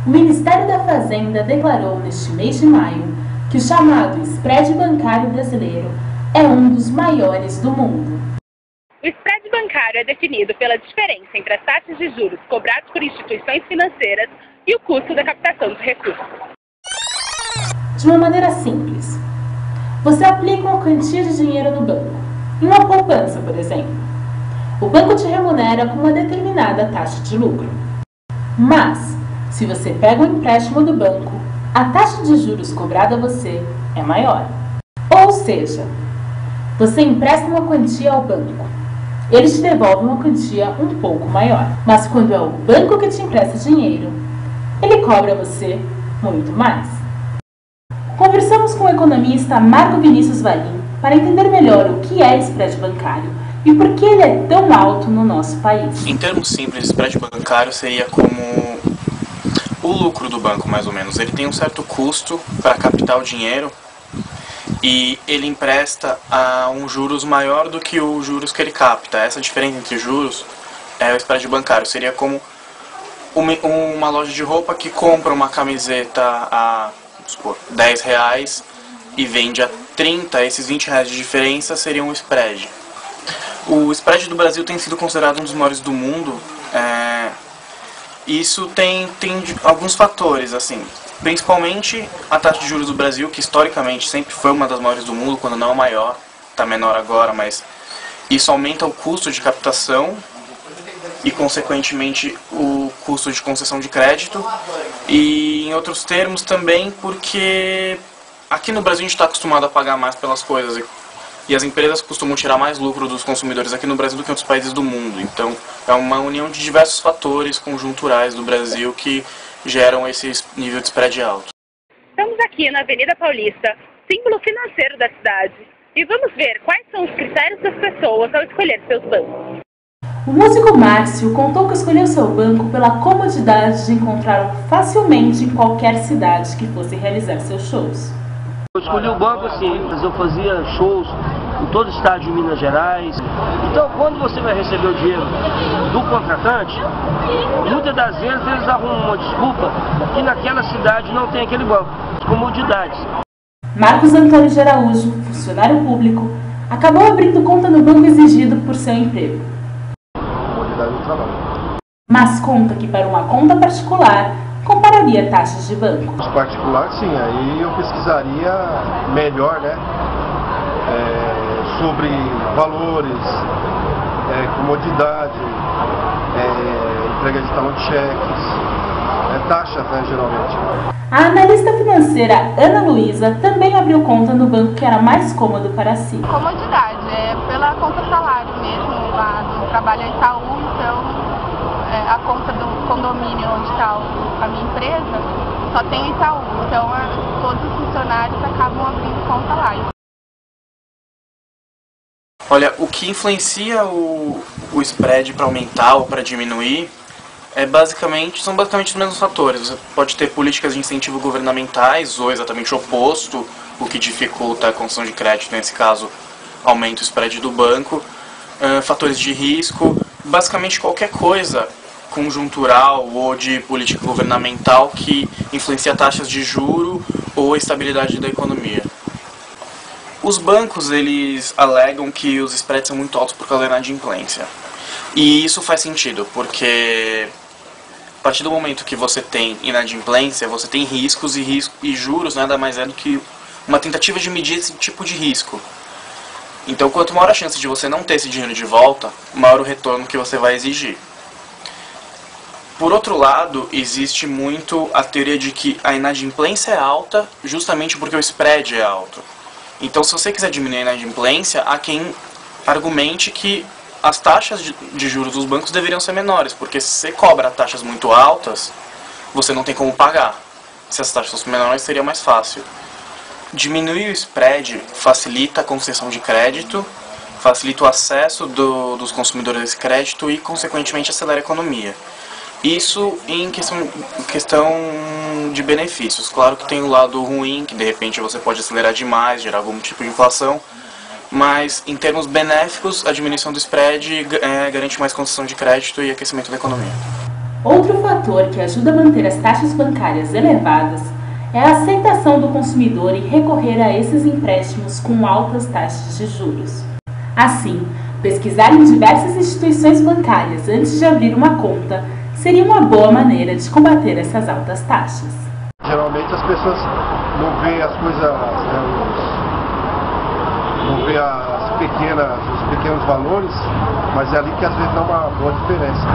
O Ministério da Fazenda declarou neste mês de maio que o chamado spread bancário brasileiro é um dos maiores do mundo. O spread bancário é definido pela diferença entre as taxas de juros cobradas por instituições financeiras e o custo da captação de recursos. De uma maneira simples, você aplica uma quantia de dinheiro no banco, em uma poupança, por exemplo. O banco te remunera com uma determinada taxa de lucro. Mas, se você pega um empréstimo do banco, a taxa de juros cobrada a você é maior. Ou seja, você empresta uma quantia ao banco. Ele te devolve uma quantia um pouco maior. Mas quando é o banco que te empresta dinheiro, ele cobra você muito mais. Conversamos com o economista Marco Vinícius Valim para entender melhor o que é spread bancário e por que ele é tão alto no nosso país. Em termos simples, o spread bancário seria como o lucro do banco, mais ou menos. Ele tem um certo custo para captar o dinheiro e ele empresta a um juros maior do que os juros que ele capta. Essa diferença entre juros é o spread bancário. Seria como uma loja de roupa que compra uma camiseta a, vamos supor, R$10 e vende a 30, esses R$20 de diferença seriam o spread. O spread do Brasil tem sido considerado um dos maiores do mundo. Isso tem alguns fatores, assim, principalmente a taxa de juros do Brasil, que historicamente sempre foi uma das maiores do mundo, quando não a maior, está menor agora, mas isso aumenta o custo de captação e, consequentemente, o custo de concessão de crédito. E, em outros termos, também porque aqui no Brasil a gente está acostumado a pagar mais pelas coisas e as empresas costumam tirar mais lucro dos consumidores aqui no Brasil do que em outros países do mundo. Então, é uma união de diversos fatores conjunturais do Brasil que geram esse nível de spread alto. Estamos aqui na Avenida Paulista, símbolo financeiro da cidade, e vamos ver quais são os critérios das pessoas ao escolher seus bancos. O músico Márcio contou que escolheu seu banco pela comodidade de encontrá-lo facilmente em qualquer cidade que fosse realizar seus shows. Eu escolhi o banco assim, eu fazia shows em todo o estado de Minas Gerais. Então, quando você vai receber o dinheiro do contratante, muitas das vezes eles arrumam uma desculpa que naquela cidade não tem aquele banco. Comodidades. Marcos Antônio de Araújo, funcionário público, acabou abrindo conta no banco exigido por seu emprego. Comodidade do trabalho. Mas conta que para uma conta particular, compararia taxas de banco. Os particulares, sim, aí eu pesquisaria melhor, né, sobre valores, comodidade, entrega de talão de cheques, taxas, né, geralmente. A analista financeira Ana Luísa também abriu conta no banco que era mais cômodo para si. Comodidade, pela conta salário mesmo, lá do trabalho Itaú, então a conta do condomínio onde está a minha empresa só tem Itaú, então todos os funcionários acabam abrindo conta lá. Olha, o que influencia o spread para aumentar ou para diminuir são basicamente os mesmos fatores. Você pode ter políticas de incentivo governamentais ou exatamente o oposto, o que dificulta a concessão de crédito, nesse caso aumenta o spread do banco, fatores de risco, basicamente qualquer coisa conjuntural ou de política governamental que influencia taxas de juro ou a estabilidade da economia. Os bancos, eles alegam que os spreads são muito altos por causa da inadimplência. E isso faz sentido, porque a partir do momento que você tem inadimplência, você tem riscos e juros nada mais é do que uma tentativa de medir esse tipo de risco. Então, quanto maior a chance de você não ter esse dinheiro de volta, maior o retorno que você vai exigir. Por outro lado, existe muito a teoria de que a inadimplência é alta justamente porque o spread é alto. Então, se você quiser diminuir a inadimplência, há quem argumente que as taxas de juros dos bancos deveriam ser menores, porque se você cobra taxas muito altas, você não tem como pagar. Se as taxas fossem menores, seria mais fácil. Diminuir o spread facilita a concessão de crédito, facilita o acesso dos consumidores a esse crédito e, consequentemente, acelera a economia. Isso em questão de benefícios. Claro que tem o lado ruim, que de repente você pode acelerar demais, gerar algum tipo de inflação, mas em termos benéficos, a diminuição do spread garante mais concessão de crédito e aquecimento da economia. Outro fator que ajuda a manter as taxas bancárias elevadas é a aceitação do consumidor em recorrer a esses empréstimos com altas taxas de juros. Assim, pesquisar em diversas instituições bancárias antes de abrir uma conta seria uma boa maneira de combater essas altas taxas. Geralmente as pessoas não veem as coisas, não veem os pequenos valores, mas é ali que às vezes dá uma boa diferença.